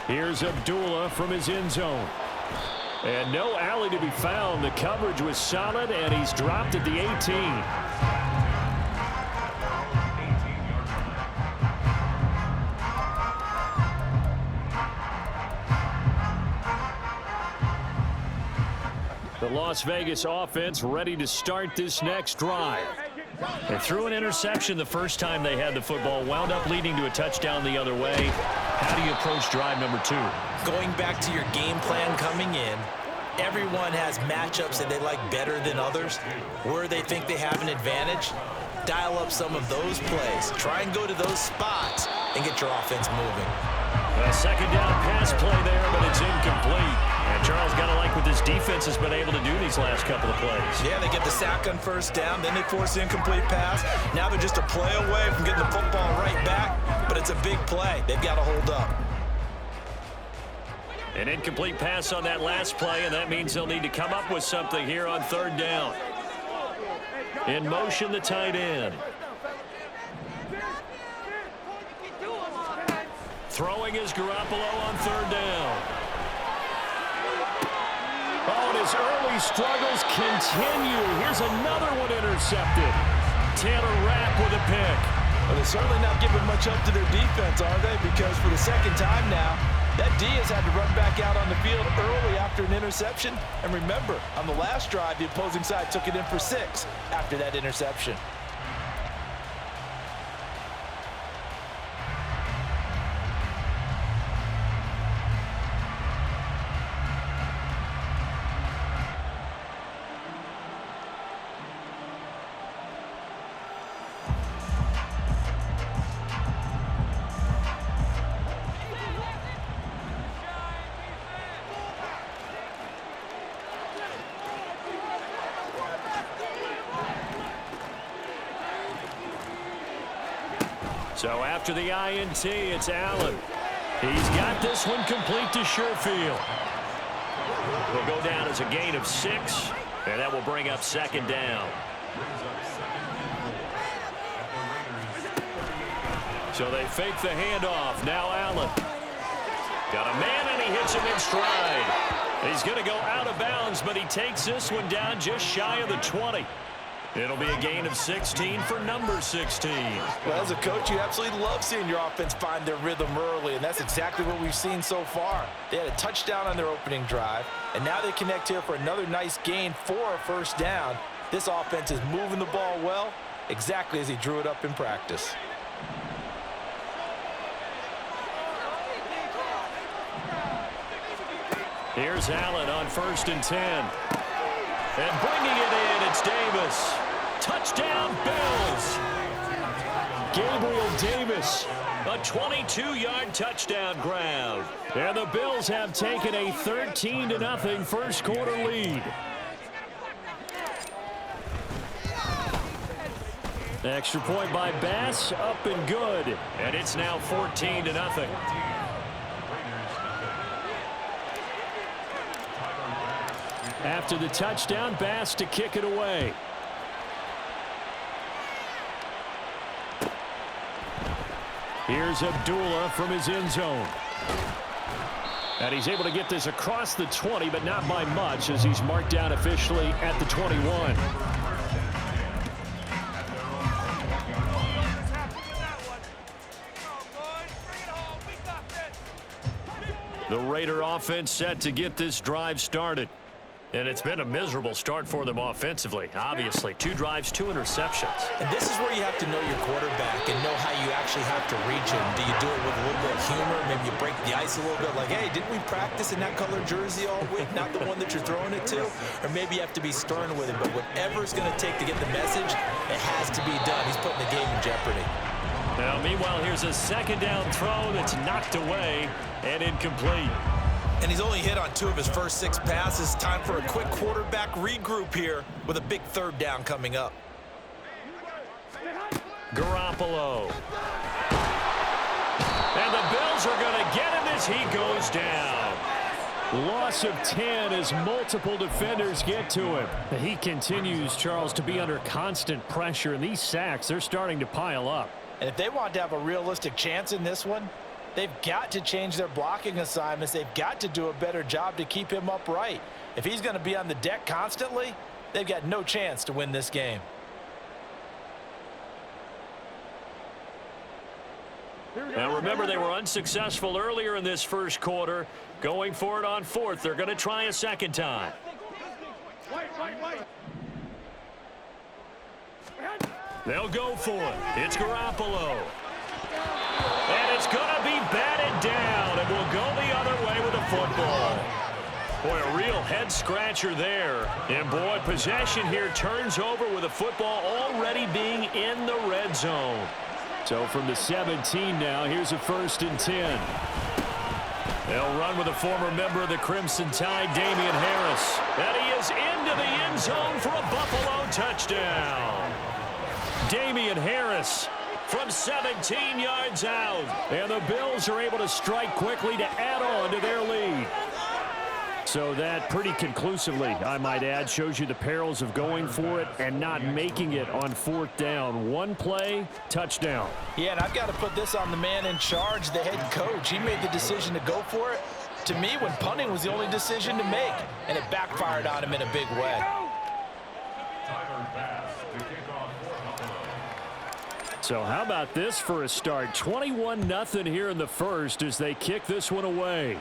Here's Abdullah from his end zone. And no alley to be found. The coverage was solid, and he's dropped at the 18. The Las Vegas offense ready to start this next drive. They threw an interception the first time they had the football, wound up leading to a touchdown the other way. How do you approach drive number 2? Going back to your game plan coming in, everyone has matchups that they like better than others. Where they think they have an advantage, dial up some of those plays. Try and go to those spots and get your offense moving. A second down pass play there, but it's incomplete. And Charles got to like what this defense has been able to do these last couple of plays. Yeah, they get the sack on first down, then they force the incomplete pass. Now they're just a play away from getting the football right back, but it's a big play. They've got to hold up. An incomplete pass on that last play, and that means they'll need to come up with something here on third down. In motion, the tight end. Throwing is Garoppolo on third down. Oh, and his early struggles continue. Here's another one intercepted. Taylor Rapp with a pick. Well, they're certainly not giving much up to their defense, are they? Because for the second time now, that D has had to run back out on the field early after an interception. And remember, on the last drive, the opposing side took it in for 6 after that interception. So after the INT, it's Allen. He's got this one complete to Sherfield. Will go down as a gain of 6, and that will bring up second down. So they fake the handoff. Now Allen. Got a man, and he hits him in stride. He's going to go out of bounds, but he takes this one down just shy of the 20. It'll be a gain of 16 for number 16. Well, as a coach, you absolutely love seeing your offense find their rhythm early, and that's exactly what we've seen so far. They had a touchdown on their opening drive, and now they connect here for another nice gain for a first down. This offense is moving the ball well, exactly as he drew it up in practice. Here's Allen on 1st and 10. And bringing it in, it's Davis. Touchdown, Bills. Gabriel Davis, a 22-yard touchdown grab. And the Bills have taken a 13-0 first quarter lead. Extra point by Bass, up and good. And it's now 14-0. After the touchdown, Bass to kick it away. Here's Abdullah from his end zone. And he's able to get this across the 20, but not by much, as he's marked down officially at the 21. The Raider offense set to get this drive started. And it's been a miserable start for them offensively. Obviously, 2 drives, 2 interceptions. And this is where you have to know your quarterback and know how you actually have to reach him. Do you do it with a little bit of humor? Maybe you break the ice a little bit, like, hey, didn't we practice in that color jersey all week? Not the one that you're throwing it to? Or maybe you have to be stern with him. But whatever it's going to take to get the message, it has to be done. He's putting the game in jeopardy. Now, meanwhile, here's a second down throw that's knocked away and incomplete. And he's only hit on 2 of his first 6 passes. Time for a quick quarterback regroup here with a big third down coming up. Garoppolo. And the Bills are going to get him as he goes down. Loss of 10 as multiple defenders get to him. He continues, Charles, to be under constant pressure, and these sacks, they're starting to pile up. And if they want to have a realistic chance in this one, They've got to change their blocking assignments. They've got to do a better job to keep him upright. If he's going to be on the deck constantly, they've got no chance to win this game. Now remember, they were unsuccessful earlier in this first quarter. Going for it on fourth. They're going to try a second time. They'll go for it. It's Garoppolo. And it's going to be batted down, and will go the other way with the football. Boy, a real head-scratcher there. And, boy, possession here turns over with the football already being in the red zone. So from the 17 now, here's a 1st and 10. They'll run with a former member of the Crimson Tide, Damian Harris. And he is into the end zone for a Buffalo touchdown. Damian Harris from 17 yards out. And the Bills are able to strike quickly to add on to their lead. So that pretty conclusively, I might add, shows you the perils of going for it and not making it on 4th down. One play, touchdown. Yeah, and I've got to put this on the man in charge, the head coach. He made the decision to go for it. To me, when punting was the only decision to make, and it backfired on him in a big way. So how about this for a start? 21-0 here in the first as they kick this one away.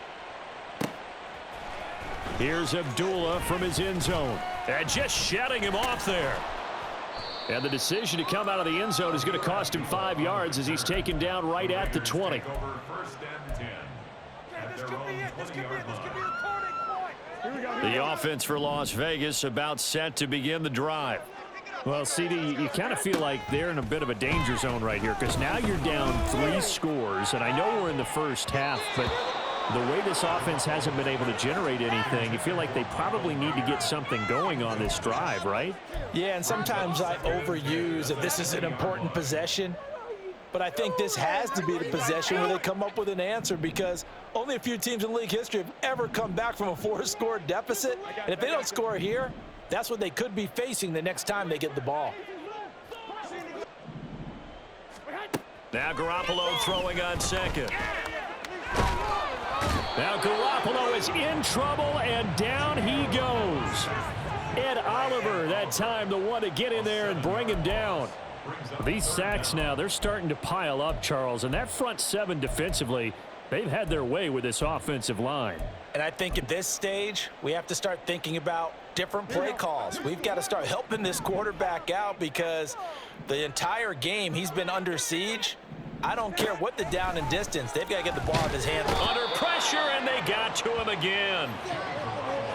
Here's Abdullah from his end zone. And just shutting him off there. And the decision to come out of the end zone is going to cost him 5 yards as he's taken down right at the 20. The offense for Las Vegas about set to begin the drive. Well, CD, you kind of feel like they're in a bit of a danger zone right here because now you're down 3 scores. And I know we're in the first half, but the way this offense hasn't been able to generate anything, you feel like they probably need to get something going on this drive, right? Yeah, and sometimes I overuse that this is an important possession. But I think this has to be the possession where they come up with an answer because only a few teams in league history have ever come back from a 4-score deficit. And if they don't score here, that's what they could be facing the next time they get the ball. Now Garoppolo throwing on second. Now Garoppolo is in trouble, and down he goes. Ed Oliver, that time the one to get in there and bring him down. These sacks now, they're starting to pile up, Charles, and that front 7 defensively, they've had their way with this offensive line. And I think at this stage, we have to start thinking about different play calls. We've got to start helping this quarterback out because the entire game he's been under siege. I don't care what the down and distance. They've got to get the ball in his hands. Under pressure, and they got to him again.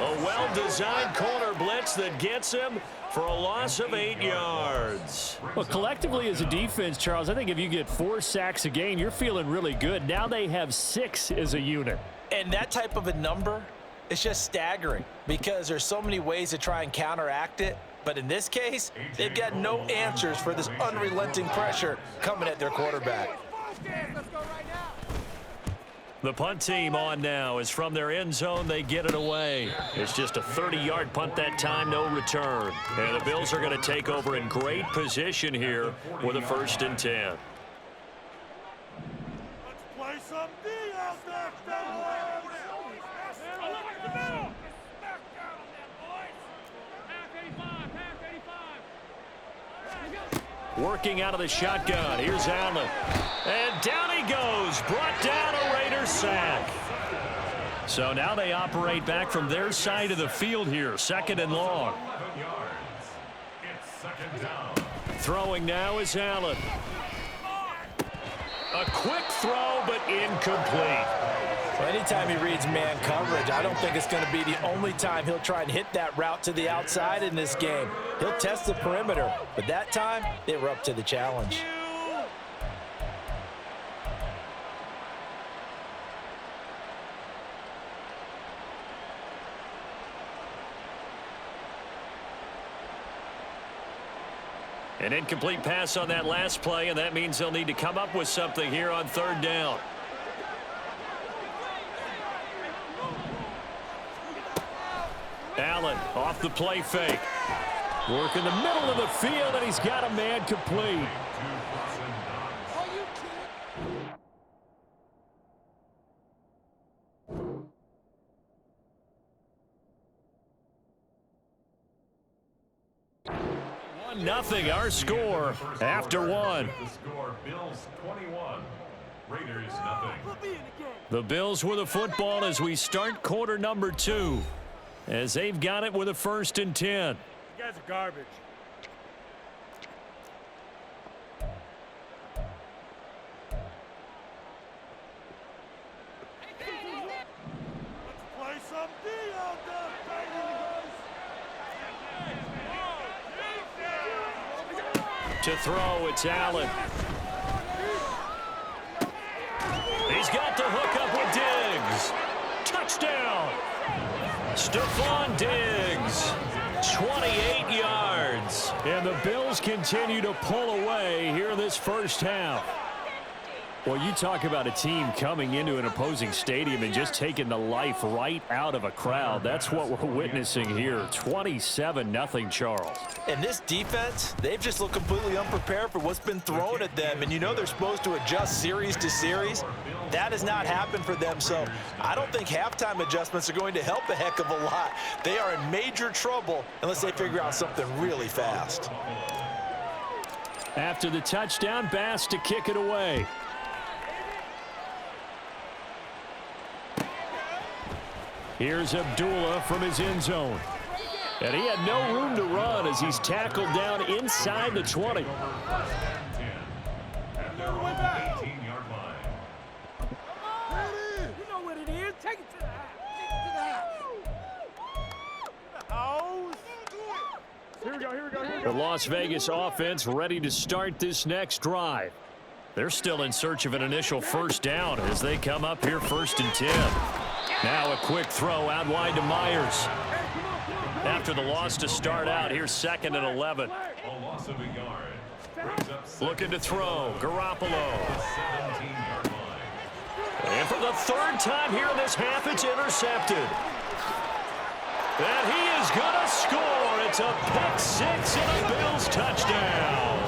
A well-designed corner blitz that gets him for a loss of 8 yards. Well, collectively as a defense, Charles, I think if you get 4 sacks a game, you're feeling really good. Now they have 6 as a unit. And that type of a number is just staggering because there's so many ways to try and counteract it. But in this case, they've got no answers for this unrelenting pressure coming at their quarterback. The punt team on now is from their end zone. They get it away. It's just a 30-yard punt that time, no return. And the Bills are going to take over in great position here with a 1st and 10. Let's play some D out there, Working out of the shotgun. Here's Allen. And down he goes. Brought down a Raider sack. So now they operate back from their side of the field here. 2nd and long. Throwing now is Allen. A quick throw, but incomplete. Well, anytime he reads man coverage, I don't think it's going to be the only time he'll try and hit that route to the outside in this game. He'll test the perimeter, but that time they were up to the challenge. An incomplete pass on that last play, and that means they'll need to come up with something here on 3rd down. Allen off the play fake. Work in the middle of the field, and he's got a man complete. 1-0 our score after one. The score, Bills 21, Raiders nothing. The Bills with the football as we start quarter number 2. As they've got it with a 1st and 10. You guys are garbage. Let's play some D out there, baby! To throw, it's Allen. He's got to hook up with Diggs. Touchdown. Stephon Diggs, 28 yards. And the Bills continue to pull away here this first half. Well, you talk about a team coming into an opposing stadium and just taking the life right out of a crowd. That's what we're witnessing here. 27-0, Charles. And this defense, they've just looked completely unprepared for what's been thrown at them. And you know they're supposed to adjust series to series. That has not happened for them. So I don't think halftime adjustments are going to help a heck of a lot. They are in major trouble unless they figure out something really fast. After the touchdown, Bass to kick it away. Here's Abdullah from his end zone. And he had no room to run as he's tackled down inside the 20. At their own 18-yard line. You know what it is. Take it to the house. Here we go, here we go, here we The go. Las Vegas offense ready to start this next drive. They're still in search of an initial first down as they come up here 1st and 10. Now a quick throw out wide to Myers. After the loss to start out, here's 2nd and 11. A loss of a yard. Brings up Looking to throw, Garoppolo. 17-yard line. And for the 3rd time here in this half, it's intercepted. And he is going to score. It's a pick 6 and a Bills touchdown.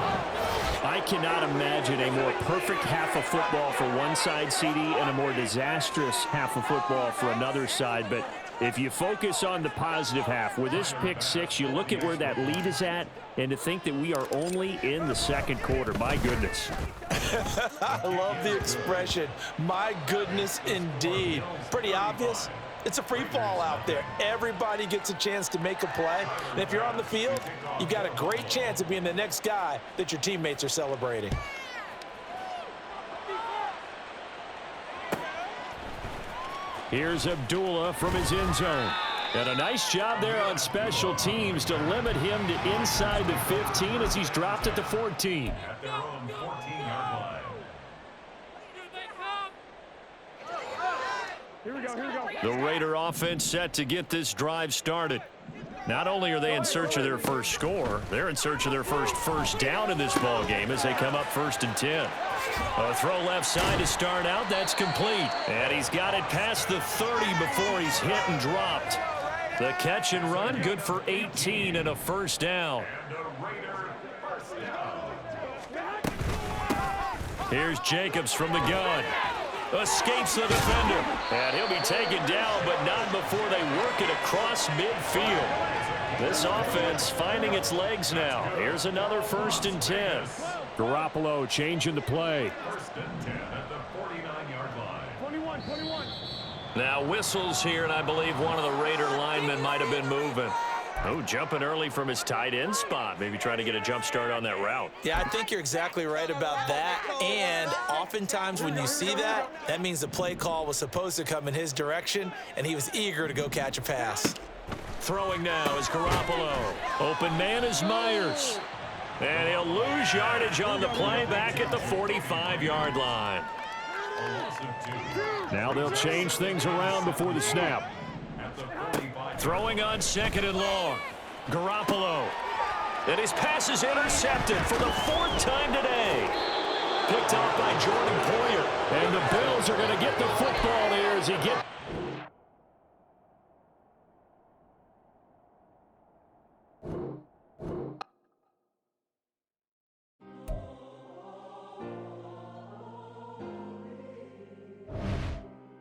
I cannot imagine a more perfect half of football for one side, CD, and a more disastrous half of football for another side. But if you focus on the positive half, with this pick 6, you look at where that lead is at, and to think that we are only in the 2nd quarter. My goodness. I love the expression, my goodness indeed. Pretty obvious. It's a free fall out there. Everybody gets a chance to make a play. And if you're on the field, you've got a great chance of being the next guy that your teammates are celebrating. Here's Abdullah from his end zone. And a nice job there on special teams to limit him to inside the 15 as he's dropped at the 14. At their own 14-yard line. Here we go, here we go. The Raider offense set to get this drive started. Not only are they in search of their first score, they're in search of their first down in this ball game as they come up 1st and 10. A throw left side to start out. That's complete. And he's got it past the 30 before he's hit and dropped. The catch and run, good for 18 and a first down. And a Raider first down. Here's Jacobs from the gun. Escapes the defender. And he'll be taken down, but not before they work it across midfield. This offense finding its legs now. Here's another 1st and 10. Garoppolo changing the play. 1st and 10 at the 49-yard line. 21. Now whistles here, and I believe one of the Raider linemen might have been moving. Oh, jumping early from his tight end spot. Maybe trying to get a jump start on that route. Yeah, I think you're exactly right about that. And oftentimes when you see that, that means the play call was supposed to come in his direction, and he was eager to go catch a pass. Throwing now is Garoppolo. Open man is Myers. And he'll lose yardage on the play back at the 45-yard line. A loss of 2. Now they'll change things around before the snap. At the 45. Throwing on 2nd and long. Garoppolo. And his pass is intercepted for the 4th time today. Picked off by Jordan Poyer. And the Bills are going to get the football here as he gets